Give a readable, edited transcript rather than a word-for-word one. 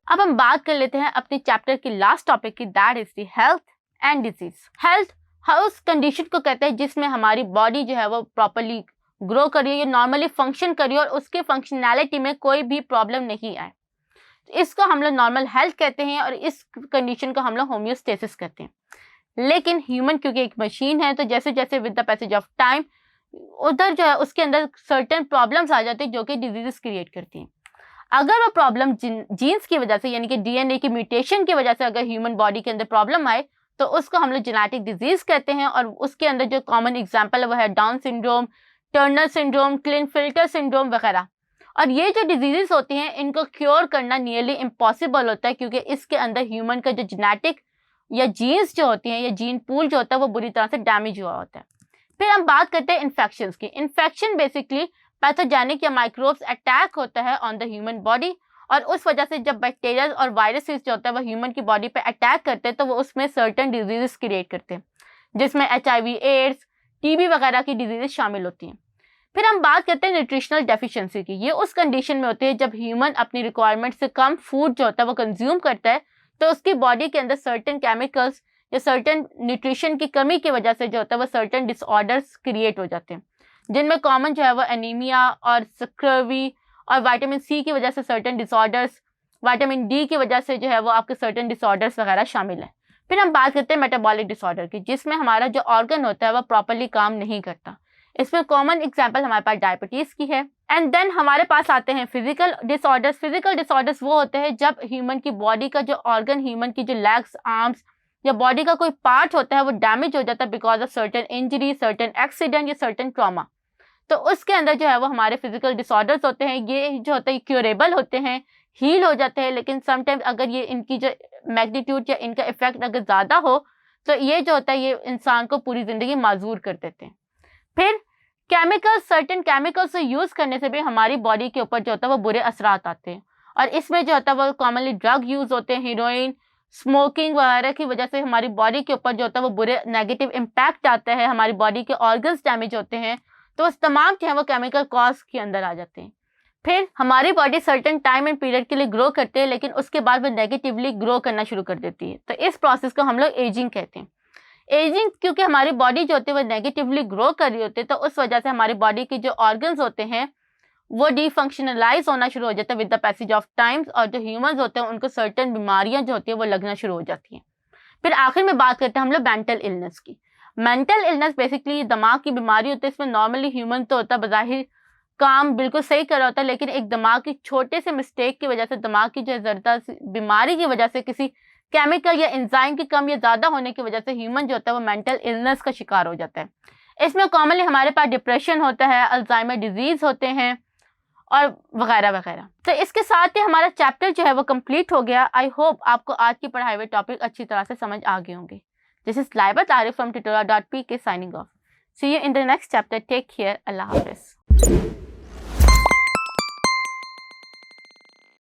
अब हम बात कर लेते हैं अपने चैप्टर की लास्ट टॉपिक की, that is the health and disease. Health उस कंडीशन को कहते हैं जिसमें हमारी बॉडी जो है वो प्रॉपरली ग्रो करिए या नॉर्मली फंक्शन करिए और उसके फंक्शनैलिटी में कोई भी प्रॉब्लम नहीं आए। इसको हम लोग नॉर्मल हेल्थ कहते हैं और इस कंडीशन को हम लोग होम्योस्टेसिस कहते हैं। लेकिन ह्यूमन क्योंकि एक मशीन है, तो जैसे जैसे with the passage of time उधर जो है उसके अंदर सर्टेन प्रॉब्लम्स आ जाती है जो कि डिजीजेस क्रिएट करती हैं। अगर वो प्रॉब्लम जीन्स की वजह से यानी कि डीएनए की म्यूटेशन की वजह से अगर ह्यूमन बॉडी के अंदर प्रॉब्लम आए तो उसको हम लोग जेनेटिक डिजीज कहते हैं। और उसके अंदर जो कॉमन एग्जांपल है वो है down syndrome, Turner syndrome, Klinefelter syndrome वगैरह। और ये जो डिजीजेस होती हैं इनको क्योर करना नियरली इम्पॉसिबल होता है क्योंकि इसके अंदर ह्यूमन का जो जेनेटिक या जीन्स जो होती हैं या जीन पूल जो होता है वो बुरी तरह से डैमेज हुआ होता है। फिर हम बात करते हैं इन्फेक्शंस की। इन्फेक्शन बेसिकली पैथोजेनिक या माइक्रोब्स अटैक होता है ऑन द ह्यूमन बॉडी और उस वजह से जब बैक्टीरिया और वायरसेस जो होता है वो ह्यूमन की बॉडी पे अटैक करते हैं तो वो उसमें सर्टेन डिजीजेस क्रिएट करते हैं जिसमें HIV, एड्स, TB वगैरह की डिजीजेस शामिल होती हैं। फिर हम बात करते हैं न्यूट्रिशनल डेफिशिएंसी की। ये उस कंडीशन में होती है जब ह्यूमन अपनी रिक्वायरमेंट से कम फूड जो होता है वो कंज्यूम करता है तो उसकी बॉडी के अंदर सर्टेन केमिकल्स या सर्टेन न्यूट्रिशन की कमी की वजह से जो होता है वो सर्टेन डिसऑर्डर्स क्रिएट हो जाते हैं जिनमें कॉमन जो है वो एनीमिया और स्क्रवी और विटामिन C की वजह से सर्टेन डिसऑर्डर्स, विटामिन D की वजह से जो है वो आपके सर्टेन डिसऑर्डर्स वगैरह शामिल है। फिर हम बात करते हैं मेटाबॉलिक डिसऑर्डर की जिसमें हमारा जो ऑर्गन होता है वो प्रॉपरली काम नहीं करता। इसमें कॉमन एग्जांपल हमारे पास डायबिटीज की है। एंड देन हमारे पास आते हैं फिजिकल डिसऑर्डर्स। फिजिकल डिसऑर्डर्स वो होते हैं जब ह्यूमन की बॉडी का जो ऑर्गन, ह्यूमन की जो लेग्स, आर्म्स या बॉडी का कोई पार्ट होता है वो डैमेज हो जाता है because of certain injury, certain accident या सर्टेन ट्रॉमा। तो उसके अंदर जो है वो हमारे फिजिकल डिसऑर्डर्स होते हैं। ये जो होता है क्योरेबल होते हैं, हील हो जाते हैं, लेकिन समटाइम्स अगर ये इनकी जो मैग्नीट्यूड या इनका इफेक्ट अगर ज़्यादा हो तो ये जो होता है ये इंसान को पूरी ज़िंदगी माजूर कर देते हैं। फिर केमिकल्स, सर्टेन केमिकल्स यूज़ करने से भी हमारी बॉडी के ऊपर जो होता है वो बुरे असरात आते हैं और इसमें जो होता है वो कॉमनली ड्रग यूज़ होते हैं, हीरोइन, स्मोकिंग वगैरह की वजह से हमारी बॉडी के ऊपर जो होता है वो बुरे नेगेटिव इम्पैक्ट आता है, हमारी बॉडी के ऑर्गन्स डैमेज होते हैं। तो उस तमाम जो है वो केमिकल कॉज के अंदर आ जाते हैं। फिर हमारी body certain time and period के लिए ग्रो करते हैं लेकिन उसके बाद वो नेगेटिवली ग्रो करना शुरू कर देती है। तो इस प्रोसेस को हम लोग एजिंग कहते हैं। एजिंग क्योंकि हमारी बॉडी जो होती है वो नेगेटिवली ग्रो कर रही होती है तो उस वजह से हमारी बॉडी के जो ऑर्गन्स होते हैं वो डिफंक्शनलाइज होना शुरू हो जाता है with the passage of times और जो ह्यूमंस होते हैं उनको सर्टेन बीमारियां जो होती है वो लगना शुरू हो जाती हैं। फिर आखिर में बात करते हैं हम लोग मेंटल इलनेस की। मेंटल इलनेस बेसिकली दिमाग की बीमारी होती है। इसमें नॉर्मली ह्यूमन तो होता है बज़ाहिर काम बिल्कुल सही कर रहा होता है लेकिन एक दिमाग की छोटे से मिस्टेक की वजह से, दिमाग की जो ज़रा सी बीमारी की वजह से, किसी केमिकल या एंजाइम की कम या ज़्यादा होने की वजह से ह्यूमन जो होता है वो मेंटल इलनेस का शिकार हो जाता है। इसमें कॉमनली हमारे पास डिप्रेशन होता है, अल्जाइमर डिजीज़ होते हैं और वगैरह वगैरह। तो इसके साथ ही हमारा चैप्टर जो है वो कंप्लीट हो गया। आई होप आपको आज की पढ़ाई हुए टॉपिक अच्छी तरह से समझ आ गए होंगे। This is Laibat Arif from tutorial.pk signing off. See you in the next chapter. Take care. Allah Hafiz.